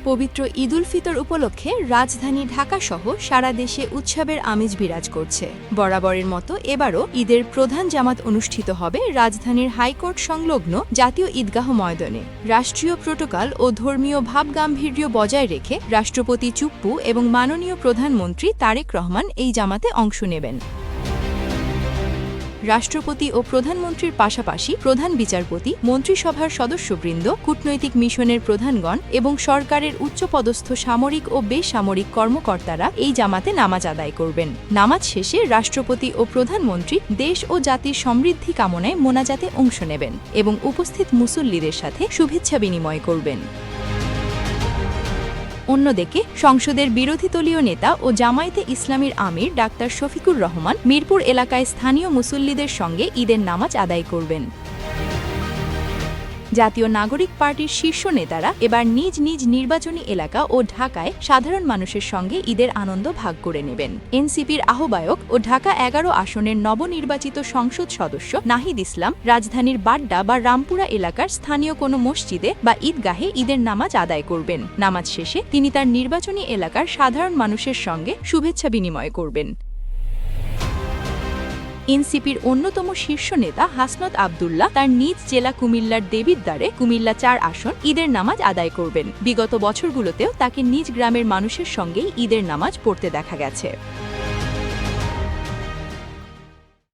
পবিত্র ঈদুল ফিতর উপলক্ষে রাজধানী ঢাকাসহ সারা দেশে উৎসবের আমেজ বিরাজ করছে। বরাবরের মতো এবারও ঈদের প্রধান জামাত অনুষ্ঠিত হবে রাজধানীর হাইকোর্ট সংলগ্ন জাতীয় ঈদগাহ ময়দানে। রাষ্ট্রীয় প্রোটোকল ও ধর্মীয় ভাবগাম্ভীর্য বজায় রেখে রাষ্ট্রপতি চুপ্পু এবং মাননীয় প্রধানমন্ত্রী তারেক রহমান এই জামাতে অংশ নেবেন। রাষ্ট্রপতি ও প্রধানমন্ত্রীর পাশাপাশি প্রধান বিচারপতি, মন্ত্রিসভার সদস্যবৃন্দ, কূটনৈতিক মিশনের প্রধানগণ এবং সরকারের উচ্চপদস্থ সামরিক ও বেসামরিক কর্মকর্তারা এই জামাতে নামাজ আদায় করবেন। নামাজ শেষে রাষ্ট্রপতি ও প্রধানমন্ত্রী দেশ ও জাতির সমৃদ্ধি কামনায় মোনাজাতে অংশ নেবেন এবং উপস্থিত মুসল্লিদের সাথে শুভেচ্ছা বিনিময় করবেন। অন্যদিকে সংসদের বিরোধী দলীয় নেতা ও জামায়াতে ইসলামীর আমির ডাক্তার শফিকুর রহমান মিরপুর এলাকায় স্থানীয় মুসল্লিদের সঙ্গে ঈদের নামাজ আদায় করবেন। জাতীয় নাগরিক পার্টির শীর্ষ নেতারা এবার নিজ নিজ নির্বাচনী এলাকা ও ঢাকায় সাধারণ মানুষের সঙ্গে ঈদের আনন্দ ভাগ করে নেবেন। এনসিপির আহ্বায়ক ও ঢাকা ১১ আসনের নবনির্বাচিত সংসদ সদস্য নাহিদ ইসলাম রাজধানীর বাড্ডা বা রামপুরা এলাকার স্থানীয় কোনো মসজিদে বা ঈদগাহে ঈদের নামাজ আদায় করবেন। নামাজ শেষে তিনি তার নির্বাচনী এলাকার সাধারণ মানুষের সঙ্গে শুভেচ্ছা বিনিময় করবেন। এনসিপির অন্যতম শীর্ষ নেতা হাসনাত আবদুল্লাহ তার নিজ জেলা কুমিল্লার দেবিদ্বারে কুমিল্লা ৪ আসন ঈদের নামাজ আদায় করবেন। বিগত বছরগুলোতেও তাকে নিজ গ্রামের মানুষের সঙ্গেই ঈদের নামাজ পড়তে দেখা গেছে।